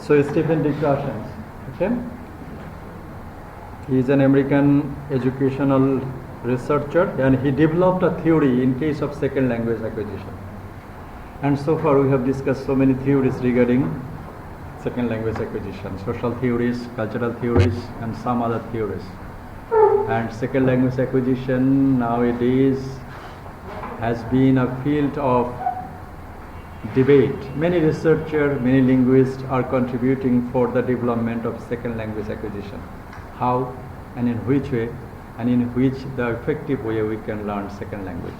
So Stephen D. Krashen, okay? He is an American educational researcher, and he developed a theory in case of second language acquisition. And so far we have discussed so many theories regarding second language acquisition, social theories, cultural theories, and some other theories. And second language acquisition nowadays has been a field of debate. Many researchers, many linguists are contributing for the development of second language acquisition. How and in which way, and in which the effective way we can learn second language.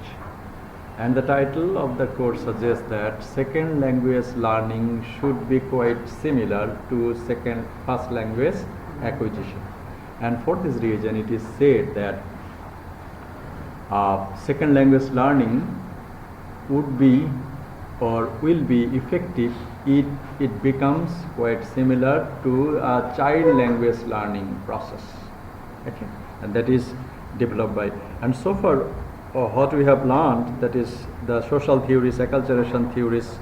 And the title of the course suggests that second language learning should be quite similar to first language acquisition. And for this reason, it is said that second language learning would be or will be effective if it becomes quite similar to a child language learning process. Okay, and that is developed by. And so far, what we have learned, that is the social theories, acculturation theories,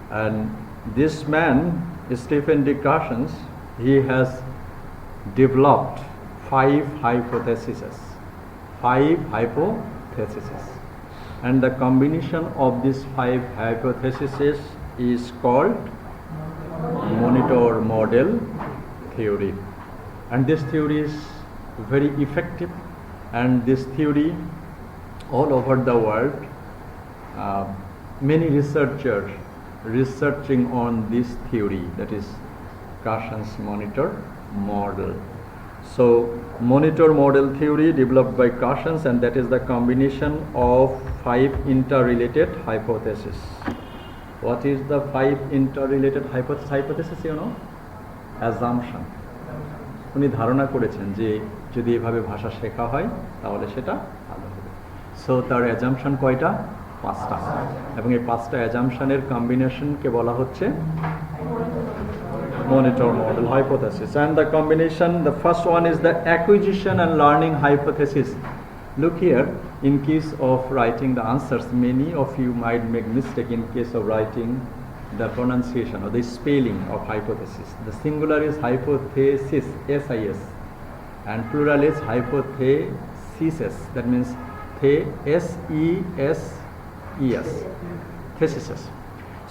and this man, Stephen D. Krashen, he has developed 5 hypotheses. 5 hypotheses. And the combination of these 5 hypotheses is called monitor model theory. And this theory is very effective, and this theory all over the world, many researchers researching on this theory, that is Krashen's monitor model. So monitor model theory developed by Krashen, and that is the combination of 5 interrelated hypotheses. What is the 5 interrelated hypothesis? Hypothesis, you know? Assumption. উনি ধারণা করেছেন যে যদি এভাবে ভাষা শেখা হয় তাহলে সেটা ভালো হবে। সো তার অ্যাজাম্পশন কয়টা? 5টা। এবং এই 5টা অ্যাজাম্পশনের কম্বিনেশনকে বলা হচ্ছে monitor model hypothesis. And the combination, the first one is the acquisition and learning hypothesis. Look here, in case of writing the answers, many of you might make mistake in case of writing the pronunciation or the spelling of hypothesis. The singular is hypothesis, S-I-S, and plural is hypothesis. That means S-E-S-E-S, thesis.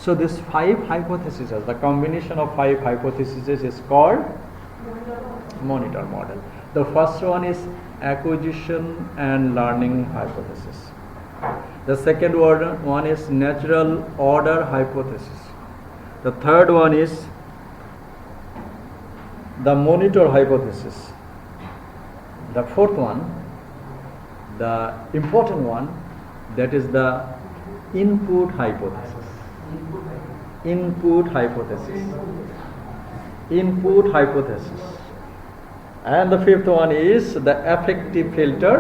So this 5 hypotheses, the combination of 5 hypotheses is called monitor model. The first one is acquisition and learning hypothesis. The second one is natural order hypothesis. The third one is the monitor hypothesis. The fourth one, the important one, that is the input hypothesis. Input hypothesis. Input hypothesis. And the fifth one is the affective filter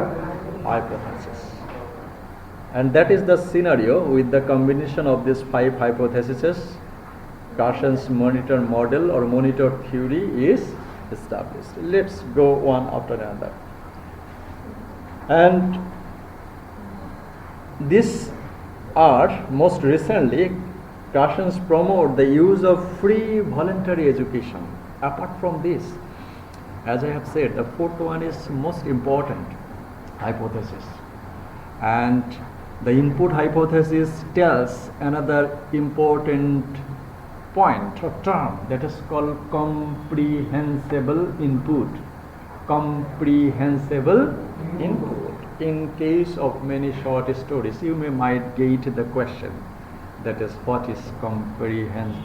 hypothesis. And that is the scenario with the combination of these 5 hypotheses. Krashen's monitor model or monitor theory is established. Let's go one after another. And these are most recently Krashen's promote the use of free voluntary education. Apart from this, as I have said, the fourth one is most important hypothesis, and the input hypothesis tells another important point or term that is called comprehensible input. Comprehensible input. In case of many short stories, you might get the question, that is, what is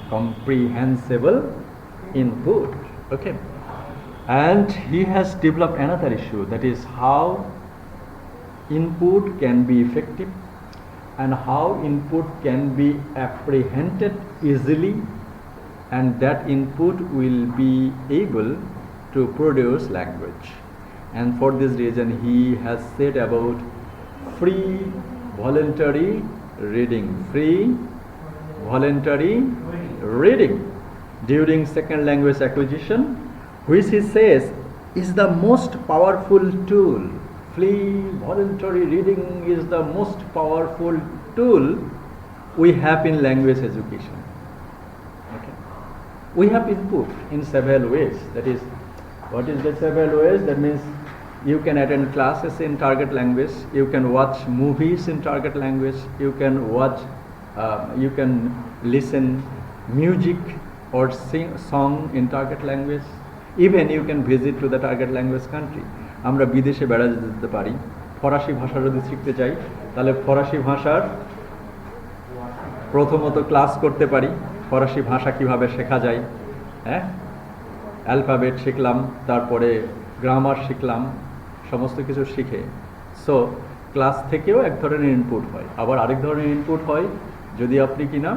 comprehensible input? Okay. And he has developed another issue, that is how input can be effective and how input can be apprehended easily, and that input will be able to produce language. And for this reason, he has said about free voluntary reading. Free voluntary reading during second language acquisition, which he says is the most powerful tool. Free voluntary reading is the most powerful tool we have in language education. Okay. We have input in several ways. That is, what is the several ways? That means you can attend classes in target language, you can watch movies in target language, you can listen music or sing song in target language, even you can visit to the target language country. আমরা বিদেশে বেড়াতে যেতে পারি, ফরাসি ভাষা যদি শিখতে চাই তাহলে ফরাসি ভাষার প্রথমত ক্লাস করতে পারি, ফরাসি ভাষা কিভাবে শেখা যায়, হ্যাঁ, অ্যালফাবেট শিখলাম, তারপরে গ্রামার শিখলাম, সমস্ত কিছু শিখে। সো ক্লাস থেকেও এক ধরনের ইনপুট হয়। আবার আরেক ধরনের ইনপুট হয় যদি আপনি কিনা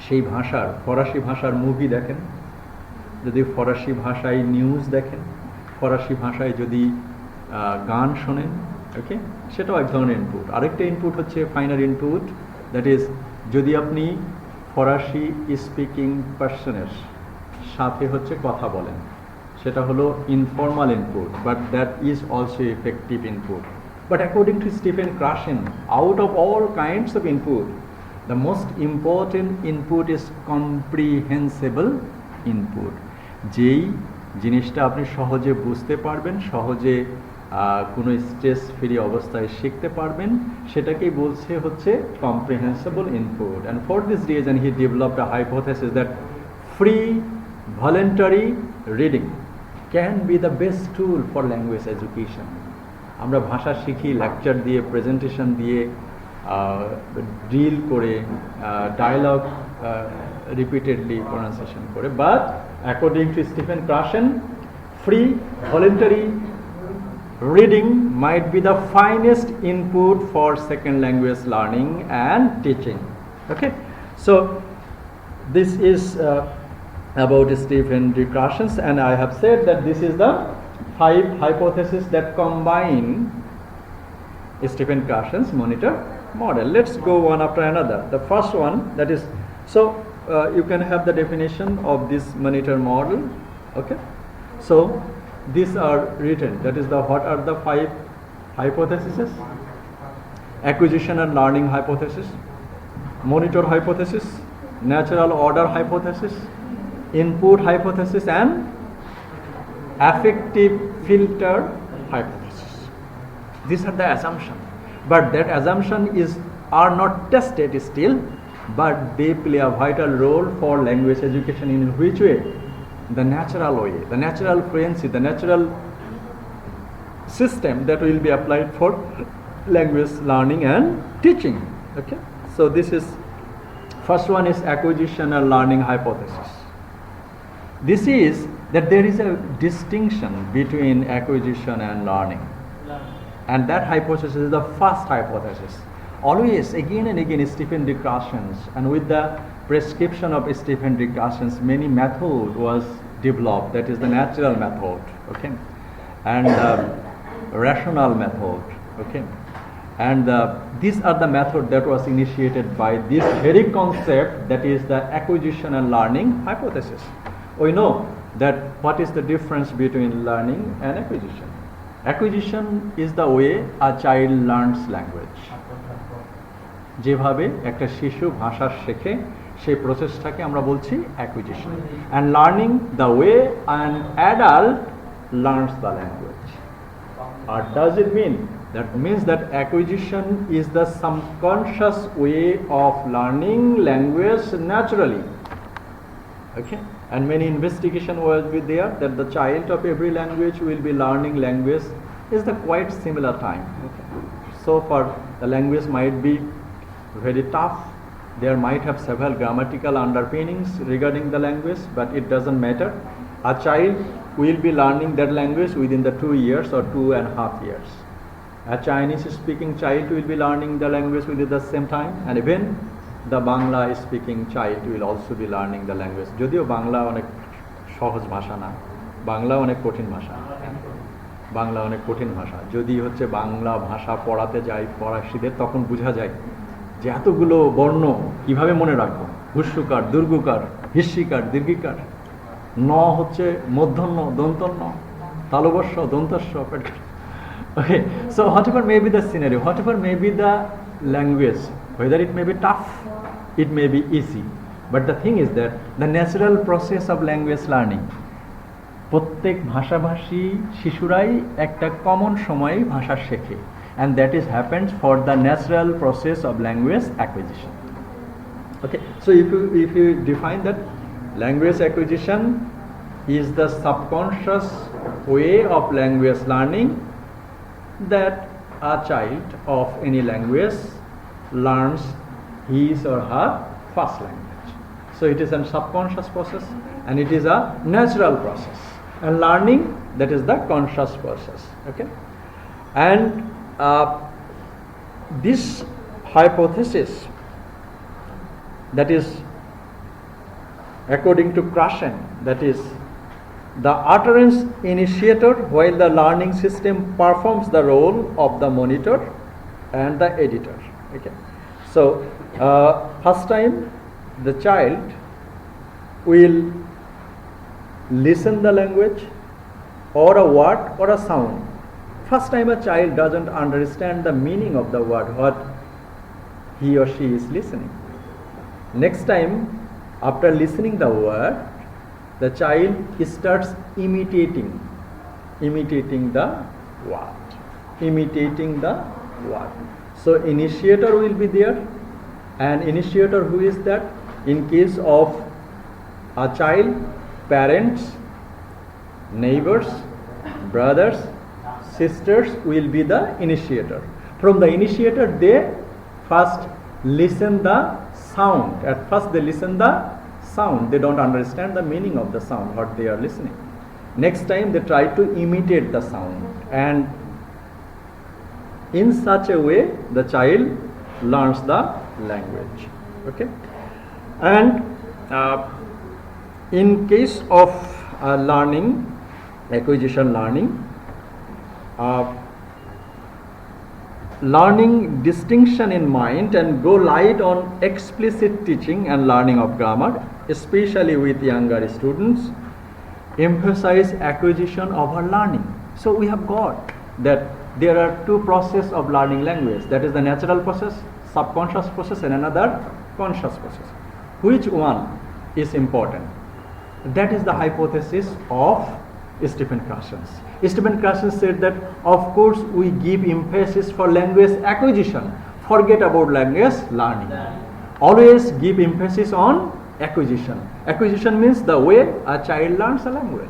সেই ভাষার ফরাসি ভাষার মুভি দেখেন, যদি ফরাসি ভাষায় নিউজ দেখেন, ফরাসি ভাষায় যদি গান শোনেন, ওকে, সেটাও এক ধরনের ইনপুট। আরেকটা ইনপুট হচ্ছে ফাইনাল ইনপুট, দ্যাট ইজ যদি আপনি ফরাসি স্পিকিং পার্সনের সাথে হচ্ছে কথা বলেন, সেটা হলো informal input, but that is also effective input. But according to Stephen Krashen, out of all kinds of input, the most important input is comprehensible input. যেই জিনিসটা আপনি সহজে বুঝতে পারবেন, সহজে কোনো স্ট্রেস ফ্রি অবস্থায় শিখতে পারবেন, সেটাকেই বলছে হচ্ছে comprehensible input. And for this reason he developed a hypothesis that free voluntary reading can be the best tool for language education. আমরা ভাষা শিখি লেকচার দিয়ে, প্রেজেন্টেশন দিয়ে, ড্রিল করে, ডায়ালগ রিপিটেডলি প্রনাউন্সিয়েশন করে, but according to Stephen Krashen, free voluntary reading might be the finest input for second language learning and teaching. Okay, so this is about Stephen D. Krashen's, and I have said that this is the 5 hypotheses that combine Stephen Krashen's monitor model. Let's go one after another. The first one, that is, so you can have the definition of this monitor model. Okay, so these are written, that is the what are the 5 hypotheses: acquisition and learning hypothesis, monitor hypothesis, natural order hypothesis, input hypothesis, and affective filter hypothesis. These are the assumption, but that assumption are not tested still, but they play a vital role for language education. In which way? The natural way, the natural fluency, the natural system that will be applied for language learning and teaching. Okay, so this is first one is acquisition and learning hypothesis. This is that there is a distinction between acquisition and learning, and that hypothesis is the first hypothesis. Always, again and again, Stephen D. Krashen's, and with the prescription of Stephen D. Krashen's, many method was developed. That is the natural method, okay, and rational method, okay, and these are the method that was initiated by this very concept, that is the acquisition and learning hypothesis. We know that what is the difference between learning and acquisition. Acquisition is the way a child learns language. যেভাবে একটা শিশু ভাষা শেখে, সেই প্রসেসটাকে আমরা বলছি acquisition. And learning, the way an adult learns the language. What does it mean? That means that acquisition is the subconscious way of learning language naturally. Okay, and many investigation will be there that the child of every language will be learning language is the quite similar time. Okay, so far the language might be very tough, there might have several grammatical underpinnings regarding the language, but it doesn't matter. A child will be learning that language within the 2 years or 2.5 years. A Chinese speaking child will be learning the language within the same time, and even the Bangla speaking child will also be learning the language. যদিও বাংলা অনেক সহজ ভাষা না, বাংলা অনেক কঠিন ভাষা, বাংলা অনেক কঠিন ভাষা। যদি হচ্ছে বাংলা ভাষা পড়াতে যাই ফরাসিদের, তখন বোঝা যায় যে এতগুলো বর্ণ কিভাবে মনে রাখবো, হুস্যকার, দুর্গুকার, হিস্যিকার, দীর্ঘিকার, ন হচ্ছে মূর্ধন্য, দন্তন্য, তালবস্য, দন্তস্য, পেটকার। Okay, so whatever may be the scenario, whatever may be the language, whether it may be tough, it may be easy, But the thing is that the natural process of language learning, প্রত্যেক ভাষাভাষী শিশুরাই একটা common সময়ে ভাষা শেখে, and that is happens for the natural process of language acquisition. Okay, so if you define that language acquisition is the subconscious way of language learning that a child of any language learns his or her first language. So it is a subconscious process and it is a natural process, and learning, that is the conscious process. Okay, and this hypothesis, that is according to Krashen, that is the utterance initiator while the learning system performs the role of the monitor and the editor. Okay, so first time the child will listen the language or a word or a sound. First time a child doesn't understand the meaning of the word, what he or she is listening. Next time, after listening the word, the child starts imitating the word. So initiator will be there, and initiator, who is that? In case of a child, parents, neighbors, brothers, sisters will be the initiator. From the initiator, they first listen the sound. At first they listen the sound, they don't understand the meaning of the sound what they are listening. Next time they try to imitate the sound, and in such a way the child learns the language. Okay, and in case of learning, acquisition learning, learning distinction in mind and go light on explicit teaching and learning of grammar, especially with younger students, emphasize acquisition over learning. So we have got that there are two processes of learning language, that is the natural process, subconscious process, and another conscious process. Which one is important? That is the hypothesis of Stephen Krashen. Stephen Krashen said that of course we give emphasis for language acquisition, forget about language learning. Always give emphasis on acquisition. Acquisition means the way a child learns a language.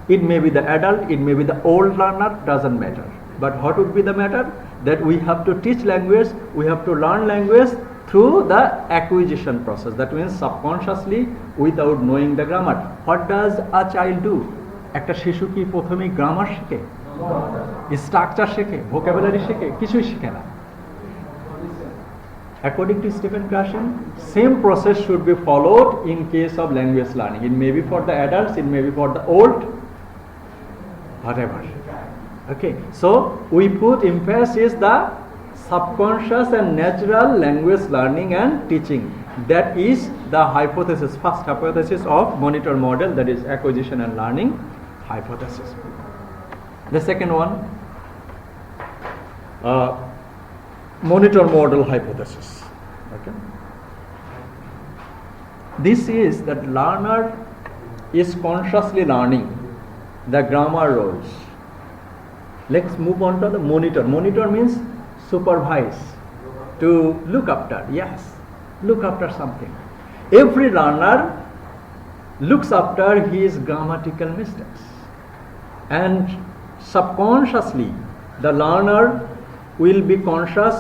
It may be the adult, it may be the old learner, doesn't matter. But what would be the matter? That we have to teach language, we have to learn language through the acquisition process. That means subconsciously, without knowing the grammar. What does a child do? একটা শিশু কি প্রথমে grammar শেখে, structure শেখে, vocabulary শেখে? কিছুই শেখে না। According to Stephen Krashen, same process should be followed in case of language learning. It may be for the adults, it may be for the old, whatever. Okay, so we put emphasis the subconscious and natural language learning and teaching. That is the hypothesis, first hypothesis of monitor model, that is acquisition and learning hypothesis. The second one, monitor model hypothesis. Okay, this is that learner is consciously learning the grammar roles. Let's move on to the monitor. Monitor means supervise, to look after. Yes, look after something. Every learner looks after his grammatical mistakes, and subconsciously the learner will be conscious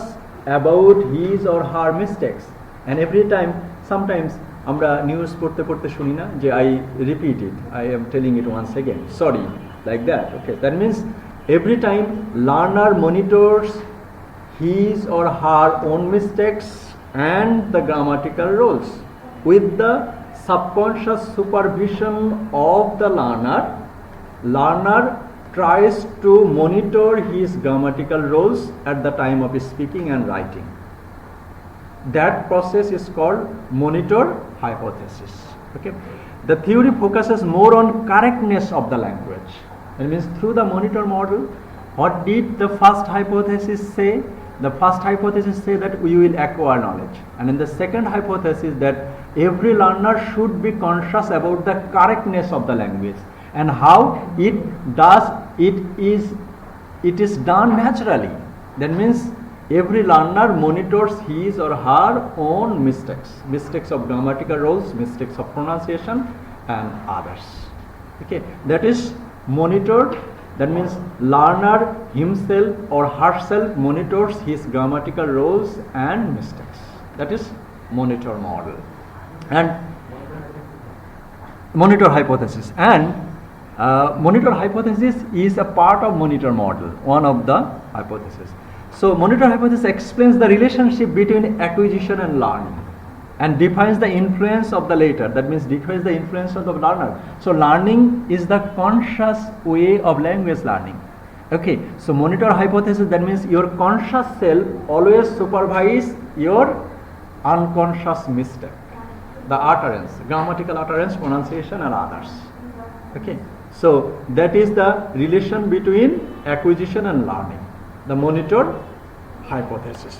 about his or her mistakes. And every time, sometimes আমরা news পড়তে পড়তে শুনি না যে I repeat it, I am telling it once again, sorry, like that. Okay, that means every time learner monitors his or her own mistakes and the grammatical roles. With the subconscious supervision of the learner tries to monitor his grammatical roles at the time of speaking and writing. That process is called monitor hypothesis. Okay, the theory focuses more on correctness of the language. It means through the monitor model, what did the first hypothesis say? The first hypothesis say that we will acquire knowledge, and in the second hypothesis that every learner should be conscious about the correctness of the language and how it is done naturally. That means every learner monitors his or her own mistakes of grammatical rules, mistakes of pronunciation and others. Okay, that is monitored. That means learner himself or herself monitors his grammatical rules and mistakes. That is monitor model and monitor hypothesis. And monitor hypothesis is a part of monitor model, one of the hypotheses. So monitor hypothesis explains the relationship between acquisition and learning and defines the influence of the latter. That means defines the influence of the learner. So learning is the conscious way of language learning. Okay, so monitor hypothesis, that means your conscious self always supervise your unconscious mistake, the utterance, grammatical utterance, pronunciation and others. Okay, so that is the relation between acquisition and learning, the monitor hypothesis.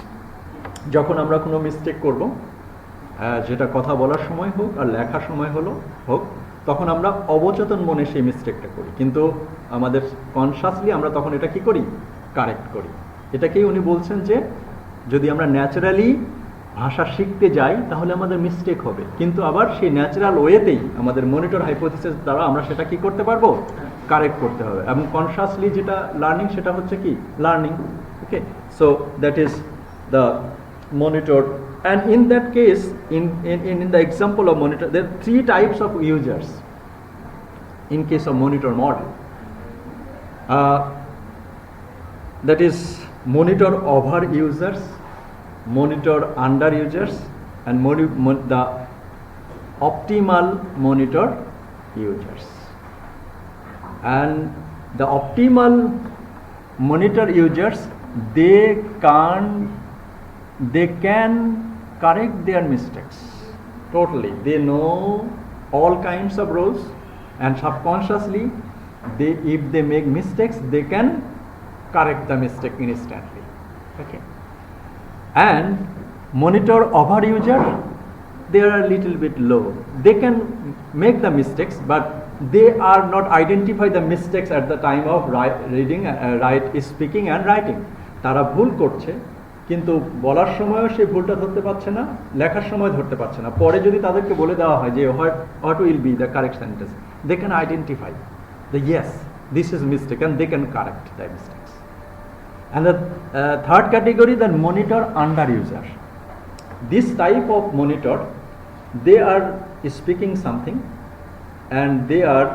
যখন আমরা কোনো mistake করব, যেটা কথা বলার সময় হোক আর লেখার সময় হোক, তখন আমরা অবচেতন মনে সেই মিস্টেকটা করি, কিন্তু আমাদের কনসাসলি আমরা তখন এটা কি করি, কারেক্ট করি। এটাকেই উনি বলছেন যে যদি আমরা ন্যাচারালি ভাষা শিখতে যাই তাহলে আমাদের মিস্টেক হবে, কিন্তু আবার সেই ন্যাচারাল ওয়েতেই আমাদের মনিটর হাইপোথিসিস দ্বারা আমরা সেটা কি করতে পারবো, কারেক্ট করতে হবে। এবং কনসাসলি যেটা লার্নিং সেটা হচ্ছে কি learning. Okay, so that is the monitor. And in that case, in the example of monitor, there are three types of users in case of monitor model. That is monitor over users, monitor under users and the optimal monitor users. And the optimal monitor users, they can correct their mistakes totally. They know all kinds of rules and subconsciously if they make mistakes they can correct the mistake instantly. Okay, and monitor over user, they are a little bit low. They can make the mistakes but they are not identify the mistakes at the time of reading, speaking and writing. তারা ভুল করছে কিন্তু বলার সময়ও সেই ভুলটা ধরতে পারছে না, লেখার সময় ধরতে পারছে না। পরে যদি তাদেরকে বলে দেওয়া হয় যে what will be the correct sentence, they can identify the yes, this is mistake and they can correct the mistakes. And the third category, the monitor under user. This type of monitor, they are speaking something and they are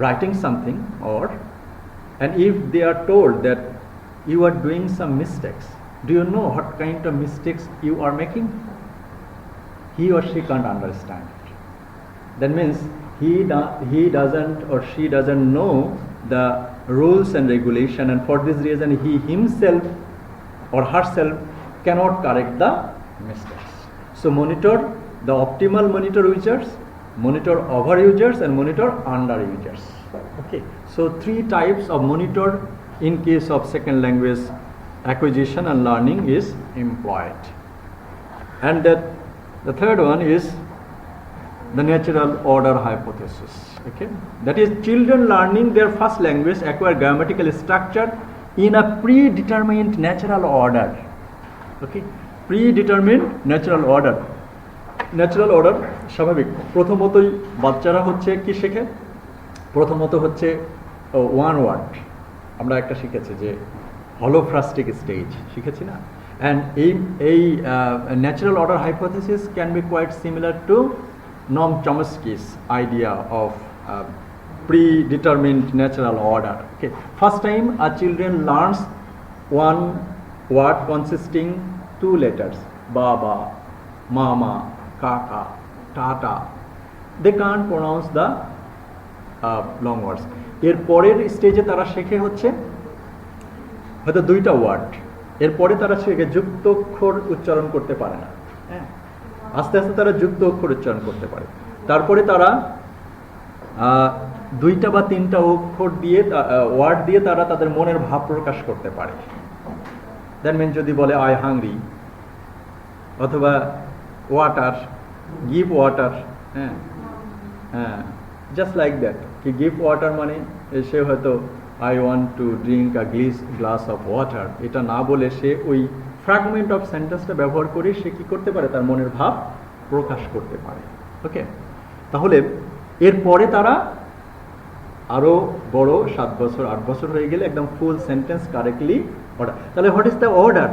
writing something, and if they are told that you are doing some mistakes, do you know what kind of mistakes you are making? He or she can't understand it. That means he doesn't or she doesn't know the rules and regulation, and for this reason he himself or herself cannot correct the mistakes. So monitor the optimal monitor users, monitor over users and monitor under users. Okay, so three types of monitor in case of second language acquisition and learning is employed. And that the third one is the natural order hypothesis. Okay, that is children learning their first language acquire grammatical structure in a predetermined natural order. Okay, predetermined natural order. Natural order স্বাভাবিক। প্রথমতই বাচ্চারা হচ্ছে কি শেখে, প্রথমত হচ্ছে one word, আমরা একটা শিখেছি যে holophrastic stage শিখেছি না। and এই natural order hypothesis can be quite similar to Noam Chomsky's idea of predetermined natural order. Okay, first time a children learns one word consisting two letters, baba, mama, kaka, tata. They can't pronounce the long words. এর পরের স্টেজে তারা শেখে হচ্ছে হয়তো দুইটা word, এরপরে তারা শেখে যুক্ত অক্ষর উচ্চারণ করতে পারে না, হ্যাঁ, আস্তে আস্তে তারা যুক্ত অক্ষর উচ্চারণ করতে পারে। তারপরে তারা দুইটা বা তিনটা অক্ষর দিয়ে ওয়ার্ড দিয়ে তারা তাদের মনের ভাব প্রকাশ করতে পারে। দ্যাট মিনস যদি বলে আই হাংরি, অথবা ওয়াটার, গিভ ওয়াটার, হ্যাঁ হ্যাঁ, জাস্ট লাইক দ্যাট, কি গিভ ওয়াটার মানে সে হয়তো I want to drink a glass of water, এটা না বলে সে ওই ফ্র্যাগমেন্ট অফ সেন্টেন্সটা ব্যবহার করে সে কি করতে পারে, তার মনের ভাব প্রকাশ করতে পারে। ওকে, তাহলে এরপরে তারা আরো বড় 7 বছর 8 বছর হয়ে গেলে একদম ফুল সেন্টেন্স কারেক্টলি অর্ডার। তাহলে what is the order,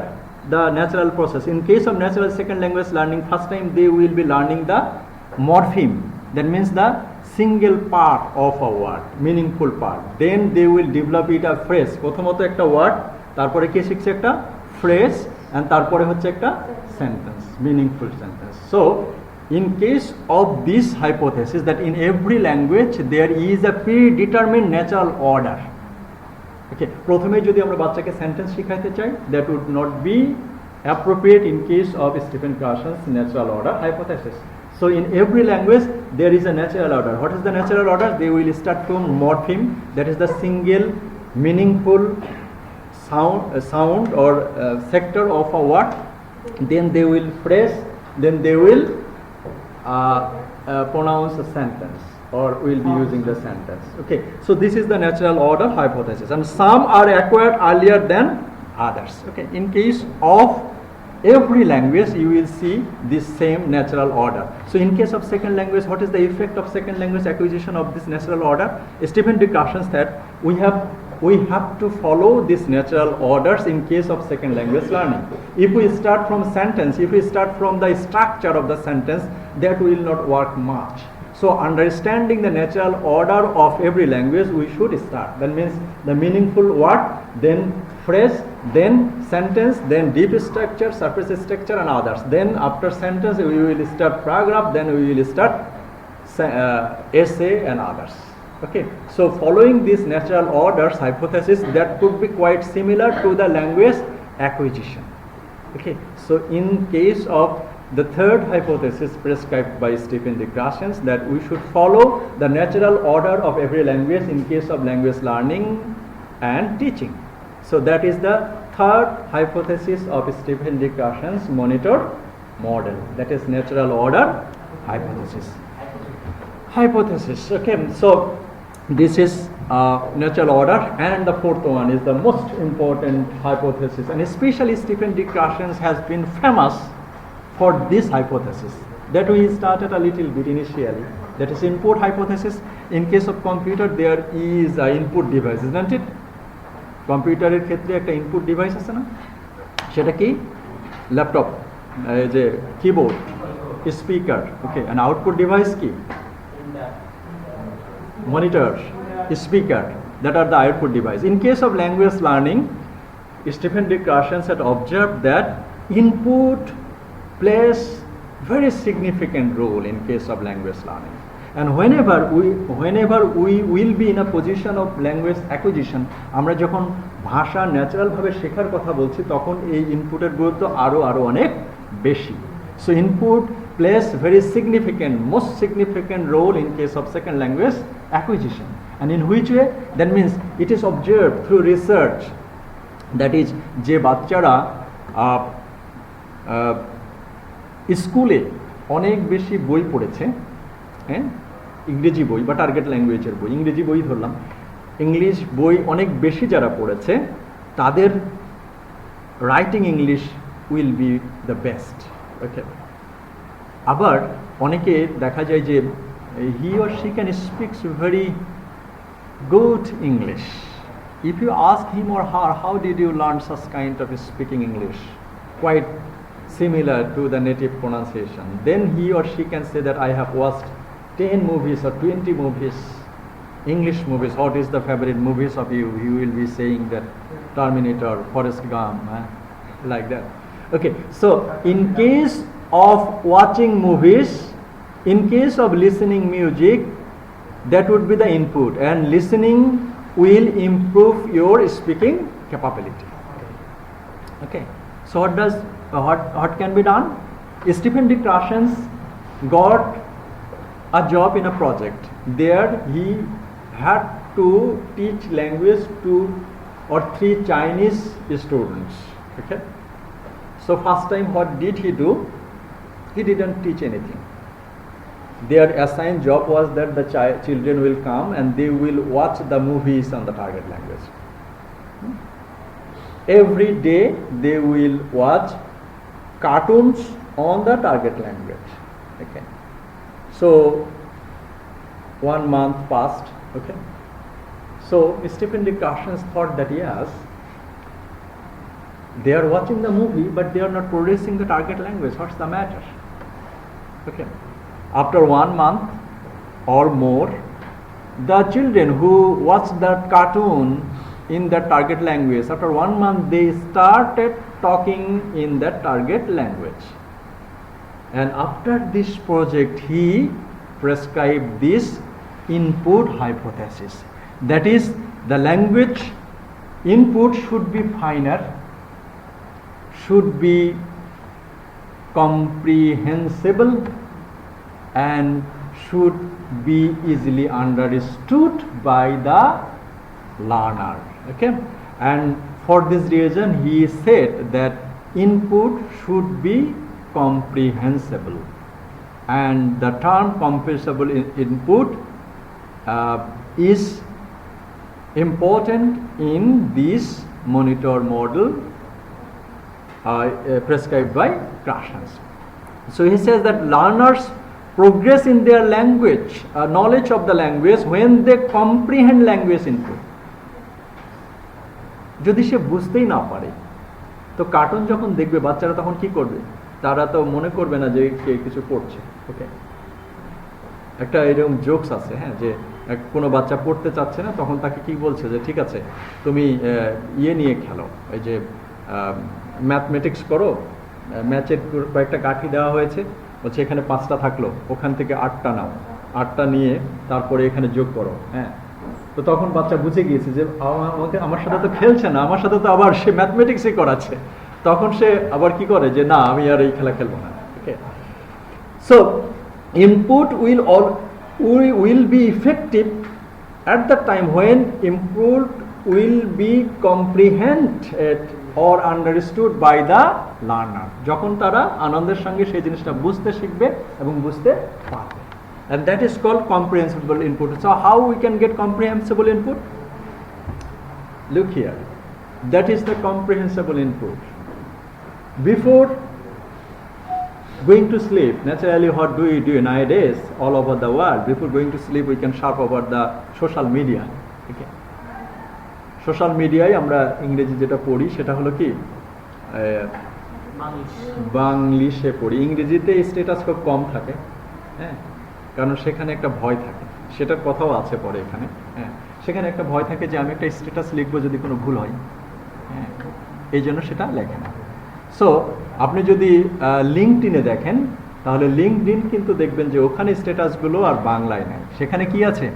the natural process? In case of natural second language learning, first time they will be learning the morpheme, that means the single part of a word, meaningful part. Then they will develop it a phrase, প্রথমত একটা word, তারপরে কি শিখছে একটা phrase, and তারপরে হচ্ছে একটা sentence, meaningful sentence. So in case of this hypothesis that in every language there is a predetermined natural order. Okay, প্রথমে যদি আমরা বাচ্চাকে সেন্টেন্স শিখাইতে চাই, that would not be appropriate in case of Stephen Krashen's natural order hypothesis. So in every language there is a natural order. What is the natural order? They will start from morpheme, that is the single meaningful sound or sector of a word. Then they will phrase, then they will pronounce a sentence, or will be using the sentence. Okay, so this is the natural order hypothesis, and some are acquired earlier than others. Okay, in case of every language you will see this same natural order. So in case of second language, what is the effect of second language acquisition of this natural order? Stephen D. Krashen said we have to follow these natural orders in case of second language learning. If we start from sentence, if we start from the structure of the sentence, that will not work much. So understanding the natural order of every language, we should start. That means the meaningful word, then phrase, then sentence, then deep structure, surface structure, and others. Then after sentence we will start paragraph, then we will start essay and others. Okay, so following this natural orders hypothesis, that could be quite similar to the language acquisition. Okay, so in case of the third hypothesis prescribed by Stephen D. Krashen, that we should follow the natural order of every language in case of language learning and teaching. So that is the third hypothesis of Stephen D. Krashen's monitor model, that is natural order hypothesis. Okay, so this is natural order, and the fourth one is the most important hypothesis, and especially Stephen D. Krashen has been famous for this hypothesis that we started a little bit initially, that is input hypothesis. In case of computer there is a input device, isn't it? কম্পিউটারের ক্ষেত্রে একটা input device আছে না, সেটা কি laptop, এই যে keyboard, speaker. Okay, and output device কি monitor, speaker, that are the output device. In case of language learning, Stephen D. Krashen had observed that input plays very significant role in case of language learning, and whenever we will be in a position of language acquisition, আমরা যখন ভাষা natural ভাবে শেখার কথা বলছি, তখন এই ইনপুটের গুরুত্ব আরো অনেক বেশি। So input plays very significant, most significant role in case of second language acquisition. And in which way? That means it is observed through research, that is যে বাচ্চারা স্কুলে অনেক বেশি বই পড়েছে, হ্যাঁ, ইংরেজি বই বা টার্গেট ল্যাঙ্গুয়েজের বই, ইংরেজি বই ধরলাম, ইংলিশ বই অনেক বেশি যারা পড়েছে, তাদের writing English will be the best. Okay, আবার অনেকে দেখা যায় যে he or she can speaks very good English. If you ask him or her, how did you learn such kind of speaking English, quite similar to the native pronunciation, then he or she can say that I have watched 10 movies or 20 movies, English movies. What is the favorite movies of you? He will be saying that Terminator, Forrest Gump, like that. Okay, so in case of watching movies, in case of listening music, that would be the input, and listening will improve your speaking capability. Okay, so what can be done? Stephen D. Krashen got a job in a project. There he had to teach language to 3 Chinese students. Okay. So first time, what did he do? He didn't teach anything. Their assigned job was that the children will come and they will watch the movies on the target language. Every day they will watch cartoons on the target language. Okay. So 1 month passed. Okay. So Stephen D. Krashen thought that yes, they are watching the movie, but they are not progressing the target language. What's the matter? Okay. After 1 month or more, the children who watched that cartoon in the target language, after 1 month they started talking in that target language. And after this project, he prescribed this input hypothesis. That is, the language input should be finer, should be comprehensible, and should be easily understood by the learner. Okay, and for this reason he said that input should be comprehensible, and the term comprehensible input is important in this monitor model prescribed by Krashen. So he says that learners progress in their language, knowledge of the language, when they comprehend language input. যদি সে বুঝতেই না পারে, তো cartoon যখন দেখবে বাচ্চারা তখন কি করবে? তারা তো মনে করবে না যে কে কিছু পড়ছে। ওকে, একটা এরকম জোকস আছে, হ্যাঁ, যে কোনো বাচ্চা পড়তে চাচ্ছে না, তখন তাকে কি বলছে যে ঠিক আছে তুমি ইয়ে নিয়ে খেলো, এই যে ম্যাথমেটিক্স করো, ম্যাচের কয়েকটা কাঠি দেওয়া হয়েছে, বলছে এখানে 5টা থাকলো, ওখান থেকে 8টা নাও, 8টা নিয়ে তারপরে এখানে যোগ করো। হ্যাঁ, তো তখন বাচ্চা বুঝে গিয়েছে যে আমার সাথে তো খেলছে না, আমার সাথে তো আবার সে ম্যাথমেটিক্সই করাচ্ছে। তখন সে আবার কি করে যে না, আমি আর এই খেলা খেলবো না। ওকে, so input will be effective at the time when input will be comprehended or understood by the learner, যখন তারা আনন্দের সঙ্গে সেই জিনিসটা বুঝতে শিখবে এবং বুঝতে পারবে, and that is called comprehensible input. So how we can get comprehensible input? Look here, that is the comprehensible input. Before going to sleep, naturally what do we do nowadays all over the world? Before going to sleep we can surf over the social media. Okay, social মিডিয়ায় আমরা ইংরেজি যেটা পড়ি সেটা হলো কি বাংলিশে পড়ি। ইংরেজিতে স্ট্যাটাস খুব কম থাকে, হ্যাঁ, কারণ সেখানে একটা ভয় থাকে, সেটার কথাও আছে পরে এখানে। হ্যাঁ, সেখানে একটা ভয় থাকে যে আমি একটা স্ট্যাটাস লিখবো যদি কোনো ভুল হয়, হ্যাঁ, এই জন্য সেটা লেখে না। সো আপনি যদি লিঙ্কডইনে দেখেন, তাহলে লিঙ্কডইন কিন্তু দেখবেন যে ওখানে স্ট্যাটাসগুলো আর বাংলায় নেই, সেখানে কি আছে?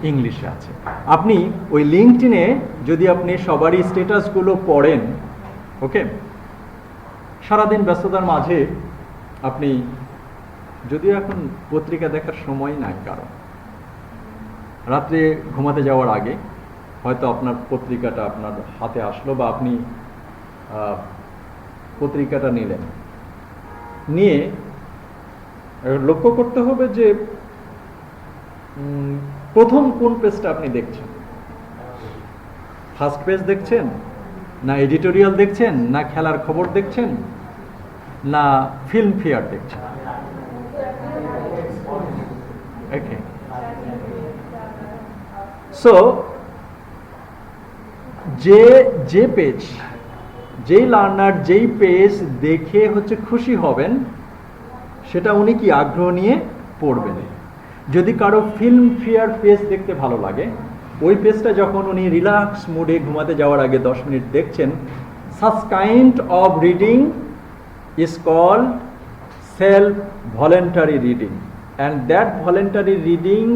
ইংলিশে আছে। আপনি ওই লিঙ্কডইনে যদি আপনি সবারই স্ট্যাটাসগুলো পড়েন, ওকে, সারাদিন ব্যস্ততার মাঝে আপনি, যদিও এখন পত্রিকা দেখার সময় নাই কারণ, রাত্রে ঘুমাতে যাওয়ার আগে হয়তো আপনার পত্রিকাটা আপনার হাতে আসলো, বা আপনি পত্রিকাটা নিলেন, নিয়ে লক্ষ্য করতে হবে যে প্রথম কোন পেজটা আপনি দেখছেন। ফার্স্ট পেজ দেখছেন, না এডিটোরিয়াল দেখছেন, না খেলার খবর দেখছেন, না ফিল্ম ফেয়ার দেখছেন? ওকে, সো যে পেজ, যেই লার্নার যেই পেজ দেখে হচ্ছে খুশি হবেন, সেটা উনি কি আগ্রহ নিয়ে পড়বেন। যদি কারো ফিল্ম ফেয়ার পেজ দেখতে ভালো লাগে, ওই পেজটা যখন উনি রিল্যাক্স মুডে ঘুমাতে যাওয়ার আগে 10 মিনিট দেখছেন, such kind of reading is called self-voluntary reading, and that voluntary reading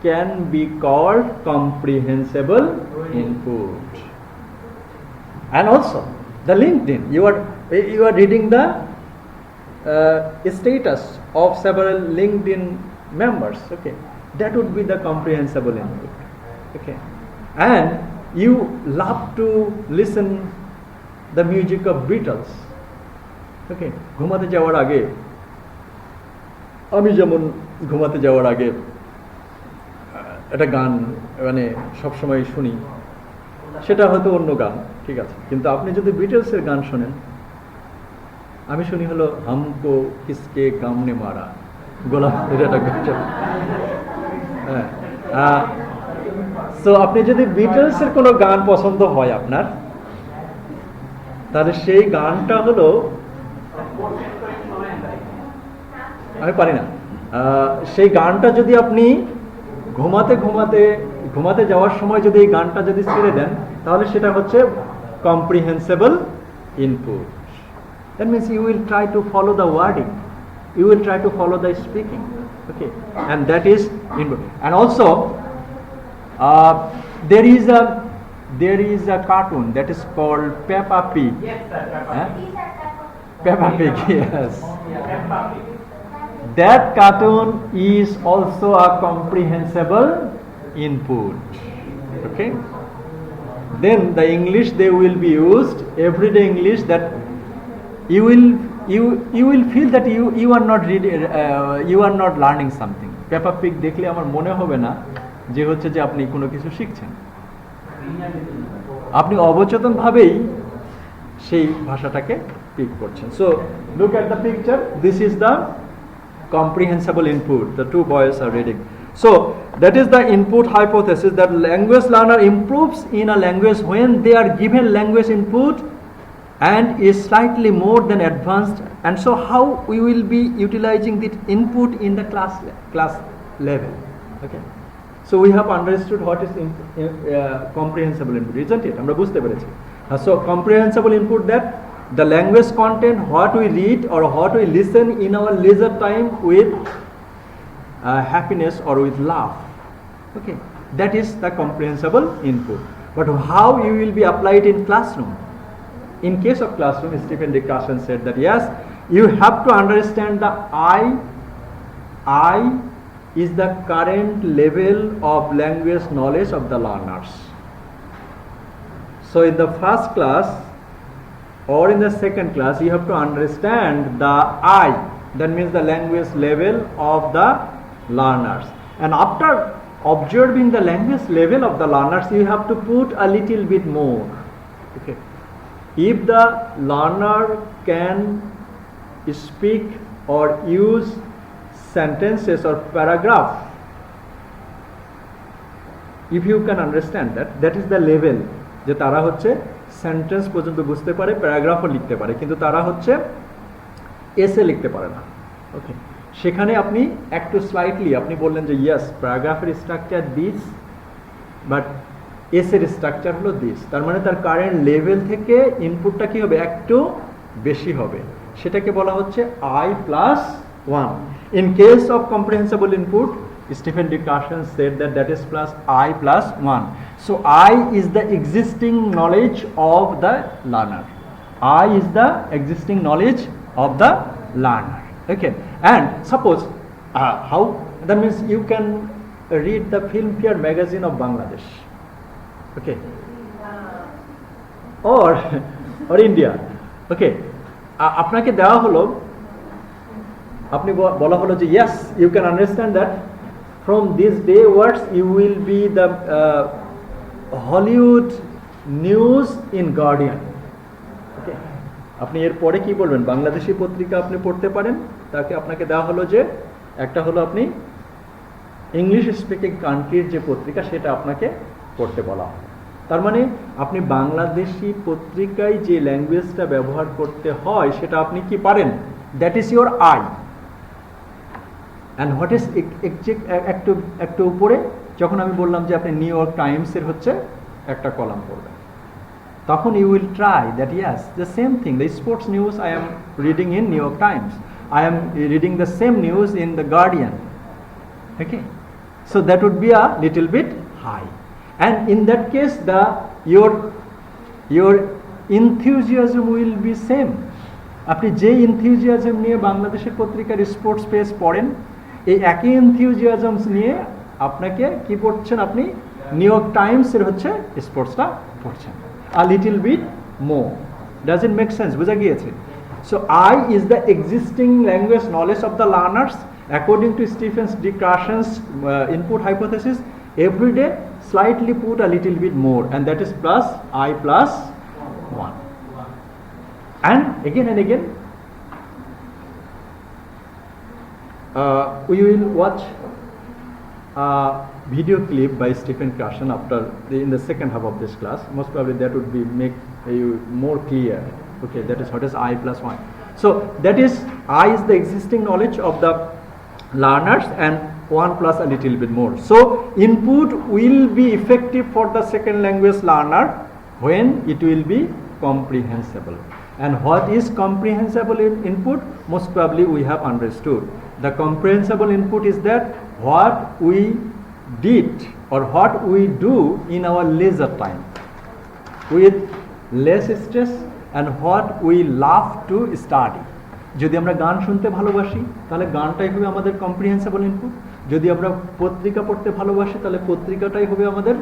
can be called comprehensible input. And also the LinkedIn, you are reading the status of several LinkedIn members. Okay, that would be the comprehensible input. Okay, and you love to listen the music of Beatles. Okay, ঘুমাতে যাওয়ার আগে আমি যেমন ঘুমাতে যাওয়ার আগে একটা গান মানে সবসময় শুনি, সেটা হয়তো অন্য গান, ঠিক আছে, কিন্তু আপনি যদি বিটলসের গান শোনেন, আমি শুনি হলো হামকো কিসকে গামনে মারা, গোলাম, এটা একটা গান। হ্যাঁ, সো আপনি যদি বিটলসের কোনো গান পছন্দ হয় আপনার, তাহলে সেই গানটা হলো, আমি পারি না, সেই গানটা যদি আপনি ঘুমাতে যাওয়ার সময় যদি এই গানটা যদি ছেড়ে দেন, তাহলে সেটা হচ্ছে comprehensible input. That means you will try to follow the wording, you will try to follow the speaking, okay, and that is input. And also there is a cartoon that is called Peppa Pig. Yes, sir. Peppa Pig, yes. That cartoon is also a comprehensible input. Okay. Then the English they will be used, everyday English, that you will feel that you are not reading, you are not learning something. Peppa Pig দেখলে আমার মনে হবে না যে হচ্ছে যে আপনি কোনো কিছু শিখছেন, আপনি অবচেতন ভাবেই সেই ভাষাটাকে পিক করছেন। So look at the picture, this is the comprehensible input, the two boys are reading. So that is the input hypothesis, that language learner improves in a language when they are given language input and is slightly more than advanced. And so how we will be utilizing the input in the class level. Okay, so we have understood what is comprehensible input, isn't it? আমরা বুঝতে পেরেছি। So comprehensible input, that the language content, what we read or what we listen in our leisure time with happiness or with love. Okay, that is the comprehensible input. But how you will be applied in classroom? In case of classroom, Stephen D. Krashen said that yes, you have to understand the I is the current level of language knowledge of the learners. So in the first class or in the second class, you have to understand the I, that means the language level of the learners. And after observing the language level of the learners, you have to put a little bit more. Okay. If the learner can speak or use sentences or paragraph, if you can understand that, that is the level, যে তারা হচ্ছে sentence পর্যন্ত বুঝতে পারে, প্যারাগ্রাফও লিখতে পারে, কিন্তু তারা হচ্ছে এসে লিখতে পারে না। ওকে, সেখানে আপনি একটু স্লাইটলি আপনি বললেন যে ইয়েস, প্যারাগ্রাফের স্ট্রাকচার দিস, বাট এসের স্ট্রাকচার হলো দিস, তার মানে তার কারেন্ট লেভেল থেকে ইনপুটটা কি হবে, একটু বেশি হবে, সেটাকে বলা হচ্ছে I+1. In case of comprehensible input, Stephen D. Krashen said that is plus I+1. So I is the existing knowledge of the learner. I is the existing knowledge of the learner. Okay, and suppose how, that means you can read the Filmfare magazine of Bangladesh. Okay, or India. Okay, আপনাকে দেওয়া হলো, আপনি বলা হলো যে yes, you can understand that from this day onwards you will be the Hollywood news in Guardian. Okay, আপনি এর পরে কি বলবেন, বাংলাদেশি পত্রিকা আপনি পড়তে পারেন, তাকে আপনাকে দেওয়া হলো যে একটা হলো আপনি ইংলিশ স্পিকিং কান্ট্রির যে পত্রিকা সেটা আপনাকে পড়তে বলা হয়। তার মানে আপনি বাংলাদেশি পত্রিকায় যে ল্যাঙ্গুয়েজটা ব্যবহার করতে হয় সেটা আপনি কি পারেন, that is your I. And what is একটু উপরে যখন আমি বললাম যে আপনি নিউ ইয়র্ক টাইমসের হচ্ছে একটা কলাম পড়বেন, তখন you will try that yes, the same thing, the sports news I am reading in New York Times, I am reading the same news in the Guardian. Okay, so that would be a little bit high, and in that case your enthusiasm will be same. আপনি যে enthusiasm নিয়ে বাংলাদেশের পত্রিকার sports page পড়েন, এই একই enthusiasm নিয়ে আপনাকে কি পড়ছেন, আপনি নিউ ইয়র্ক টাইমসের হচ্ছে স্পোর্টসটা পড়ছেন, a little bit more. Does it make sense? বুঝা গিয়েছে? So I is the existing language knowledge of the learners according to Stephen D. Krashen's input hypothesis. Every day slightly put a little bit more, and that is plus I plus 1. And again we will watch a video clip by Stephen Krashen in the second half of this class. Most probably that would be make you more clear. Okay, that is what is I plus 1. So that is I is the existing knowledge of the learners and 1 plus a little bit more. So input will be effective for the second language learner when it will be comprehensible. And what is comprehensible input? Most probably we have understood. The comprehensible input is that what we did or what we do in our leisure time with less stress and what we love to study. যদি আমরা গান শুনতে ভালোবাসি তাহলে গানটাই হবে আমাদের comprehensible input, যদি আমরা পত্রিকা পড়তে ভালোবাসি তাহলে পত্রিকাটাই হবে আমাদের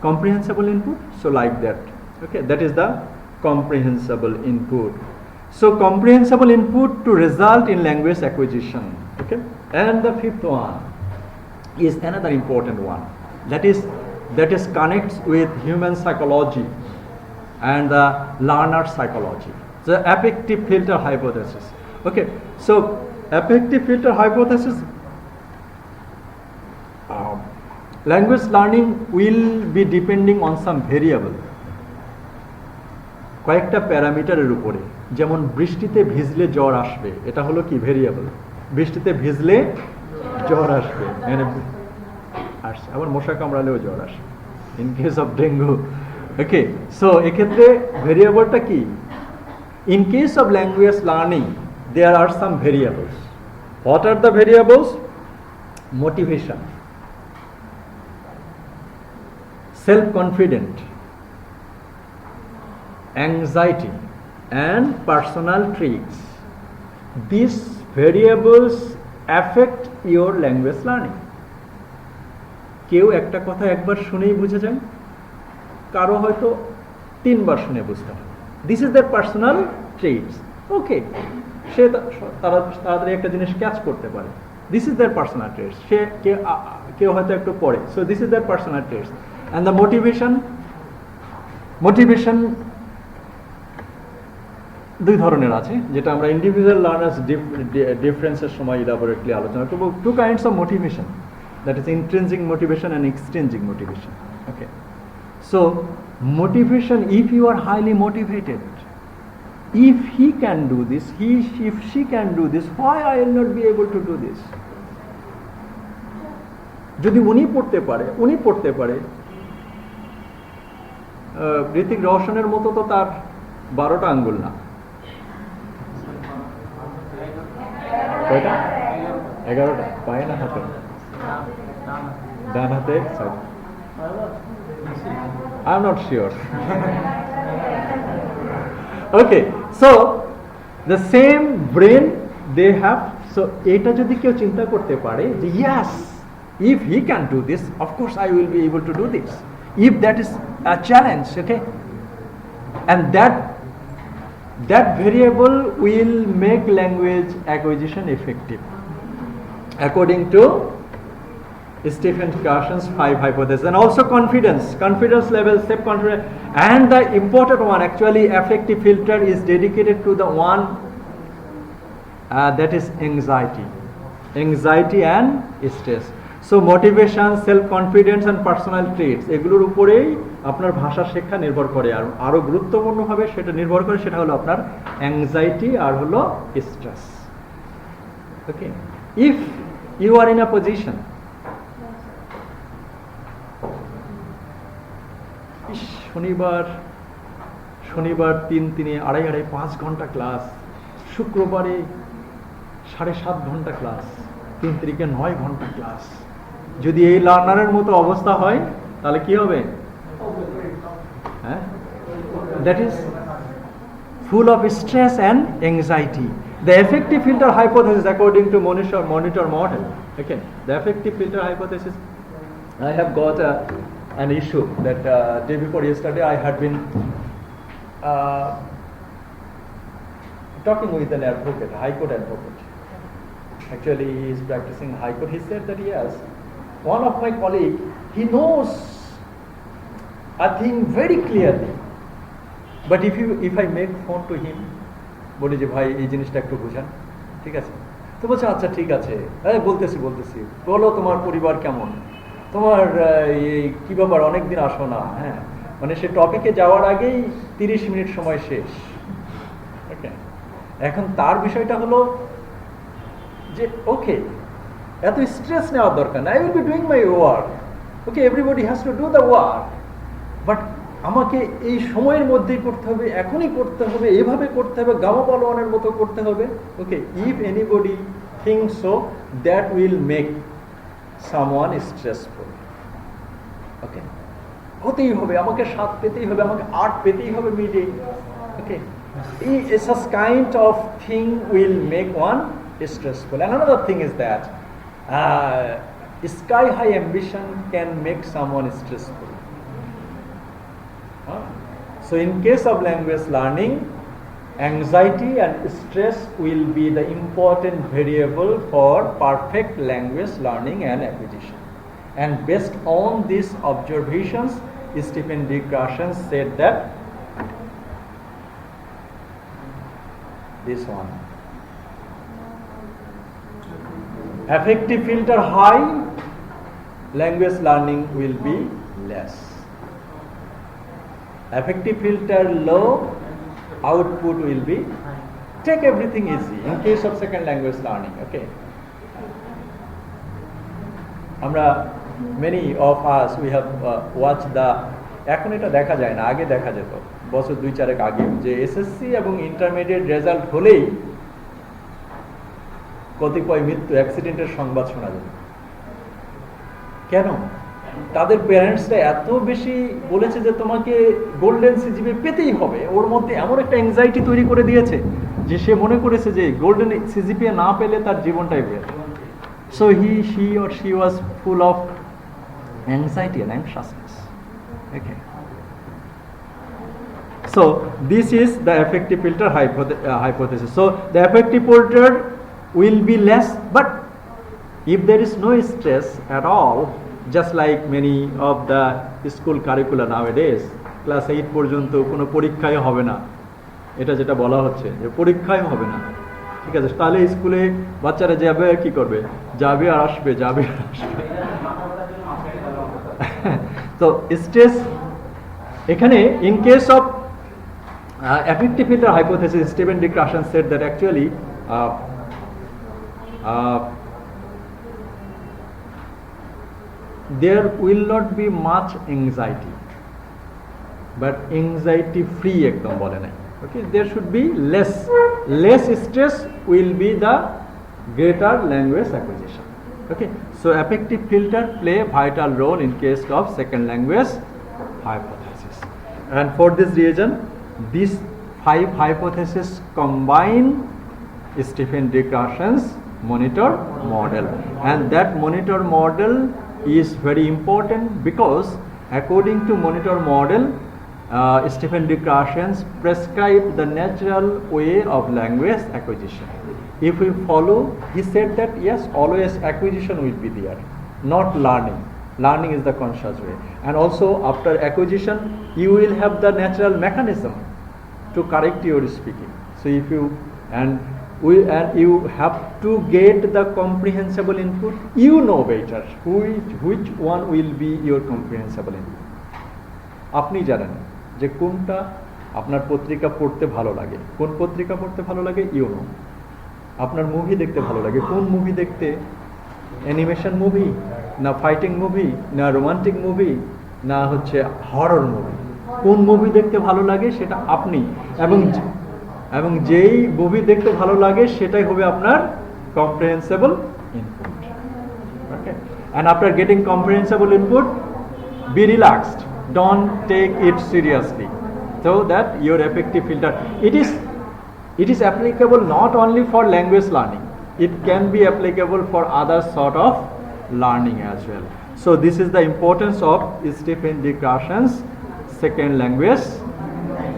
comprehensible input. So like that. Okay, that is the comprehensible input. So comprehensible input to result in language acquisition. Okay, and the fifth one is another important one, that is connects with human psychology and the learner psychology, the affective filter hypothesis. Okay, so affective filter hypothesis, language learning will be depending on some variable, কয়েকটা প্যারামিটারের উপরে. যেমন বৃষ্টিতে ভিজলে জ্বর আসবে, এটা হলো কি ভেরিয়েবল. বৃষ্টিতে ভিজলে জ্বর আসবে, আসছে. আবার মশা কামড়ালেও জ্বর আসে in case of dengue. Okay, so এক্ষেত্রে ভেরিয়েবলটা কি? In case of language learning there are some variables. What are the variables? Motivation, self confident, anxiety and personal traits. These variables affect your language learning. কেউ একটা কথা একবার শুনেই বুঝে যান, কারো হয়তো 3 বার শুনে বুঝতে হয়. This is their personal traits. Okay, সে তাড়াতাড়ি একটা জিনিস ক্যাচ করতে পারে. This is their personal traits. সে কেউ হয়তো একটু পড়ে. So this is their personal traits. And the motivation দুই ধরনের আছে, যেটা আমরা ইন্ডিভিজুয়াল লার্নার্স ডিফারেন্সের সময় ইলাবোরেটলি আলোচনা করব. Two kinds of motivation, that is intrinsic motivation and extrinsic motivation. Okay, so motivation, if you are highly motivated, if he can do this, if she can do this, why I will not be able to do this? যদি উনি পড়তে পারে, ঋতিক রোশনের মতো তো তার 12টা আঙ্গুল না, কয়টা? 11টা. পায়ে না হাতে? ডান হাতে. I am not sure. Okay, so the same brain they have. So এটা যদি কেউ চিন্তা করতে পারে যে yes, if he can do this, of course I will be able to do this. If that is a challenge, okay, and that variable will make language acquisition effective according to Stephen Krashen's 5 hypotheses. And also confidence level, self-confidence, and the important one, actually affective filter is dedicated to the one that is anxiety and stress. So motivation, self-confidence and personal traits, এগুলোর উপরেই আপনার ভাষা শেখা নির্ভর করে. আর আরো গুরুত্বপূর্ণভাবে সেটা নির্ভর করে, সেটা হলো আপনার অ্যাংজাইটি আর হলো stress. Okay, if you are in a position, শনিবার 3-3.5 ঘন্টা ক্লাস, শুক্রবারে 7.5 ঘন্টা ক্লাস, 3 তারিখে 9 ঘন্টা ক্লাস. যদি এই লার্নারের মতো অবস্থা হয় তাহলে কি হবে? That is full of stress and anxiety. The affective filter hypothesis, according to monitor model. Okay, the affective filter hypothesis. I have got an issue that day before yesterday I had been talking with an advocate, a high court advocate. Actually, he is practicing high court. He said that yes, one of my colleague, he knows a thing very clearly, but if I make phone to him, বলি যে ভাই এই জিনিসটা একটু বুঝান, ঠিক আছে? তো বলছে আচ্ছা ঠিক আছে, বলতেছি বলো তোমার পরিবার কেমন, তোমার কি ব্যাপার, অনেকদিন আসো না, হ্যাঁ, মানে সে টপিকে যাওয়ার আগেই 30 মিনিট সময় শেষ। ওকে, এখন তার বিষয়টা হলো যে ওকে, এত স্ট্রেস নেওয়ার দরকার না, I will be doing my work, okay, everybody has to do the work, but আমাকে এই সময়ের মধ্যেই করতে হবে, এখনই করতে হবে, এভাবে করতে হবে, গামা পালোয়ানের মতো করতে হবে। Okay, if anybody thinks so, that will make someone stressful. Okay, হতেই হবে, আমাকে 7 পেতেই হবে, আমাকে 8 পেতেই হবে মিডে। ওকে, such kind of thing will make one stressful. And another thing is that sky high ambition can make someone stressful. So in case of language learning, anxiety and stress will be the important variable for perfect language learning and acquisition. And based on these observations, Stephen D. Krashen said that this one, affective filter high, language learning will be less. Affective filter low, output will be, take everything easy in case of second language learning. Okay, many of us, we have watched the, এখন এটা দেখা যায় না, আগে দেখা যেত বছর 2-4 আগে, যে এসএসসি এবং ইন্টারমিডিয়েট রেজাল্ট হলেই কতিপয় মৃত্যু, অ্যাক্সিডেন্টের সংবাদ শোনা যায়। কেন? তাদের প্যারেন্টসরা এত বেশি বলেছে যে তোমাকে গোল্ডেন সিজিপি পেতেই হবে, ওর মধ্যে এমন একটা অ্যাংজাইটি তৈরি করে দিয়েছে যে সে মনে করেছে যে গোল্ডেন সিজিপি না পেলে তার জীবনটাই বের। So she or she was full of anxiety and anxiousness. Okay, so this is the affective filter hypothesis. So the affective filter will be less, but if there is no stress at all, just like many of the school curricula nowadays, class 8 পর্যন্ত কোনো পরীক্ষাই হবে না, এটা যেটা বলা হচ্ছে যে পরীক্ষাই হবে না, ঠিক আছে, তাহলে স্কুলে বাচ্চারা যাবে আর কি করবে, যাবে আর আসবে, যাবে আর আসবে। তো স্ট্রেস এখানে, in case of affective filter hypothesis, Stephen D. Krashen said that actually there will not be much anxiety, but anxiety free ekdom bole nai. Okay, there should be less stress will be the greater language acquisition. Okay, so affective filter play vital role in case of second language hypothesis. And for this reason, these 5 hypotheses combine Stephen D. Krashen's monitor model, and that monitor model is very important because according to monitor model, Stephen D. Krashen prescribed the natural way of language acquisition. If we follow, he said that yes, always acquisition will be there, not learning. Learning is the conscious way, and also after acquisition you will have the natural mechanism to correct your speaking. So if you and you have to get the comprehensible input, you know better which one will be your comprehensible input. আপনি জানেন যে কোনটা আপনার পত্রিকা পড়তে ভালো লাগে, কোন পত্রিকা পড়তে ভালো লাগে, ইউ নো। আপনার মুভি দেখতে ভালো লাগে, কোন মুভি দেখতে, অ্যানিমেশন মুভি না ফাইটিং মুভি না রোমান্টিক মুভি না হচ্ছে হরর মুভি, কোন মুভি দেখতে ভালো লাগে সেটা আপনি, এবং যেই মুভি দেখতে ভালো লাগে সেটাই হবে আপনার comprehensible input. Okay, and after getting comprehensible input, be relaxed, don't take it seriously, so that your affective filter, it is applicable not only for language learning, it can be applicable for other sort of learning as well. So this is the importance of Stephen D. Krashen's second language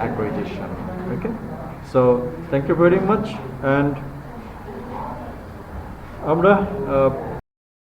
acquisition. Okay, So thank you very much, and আমরা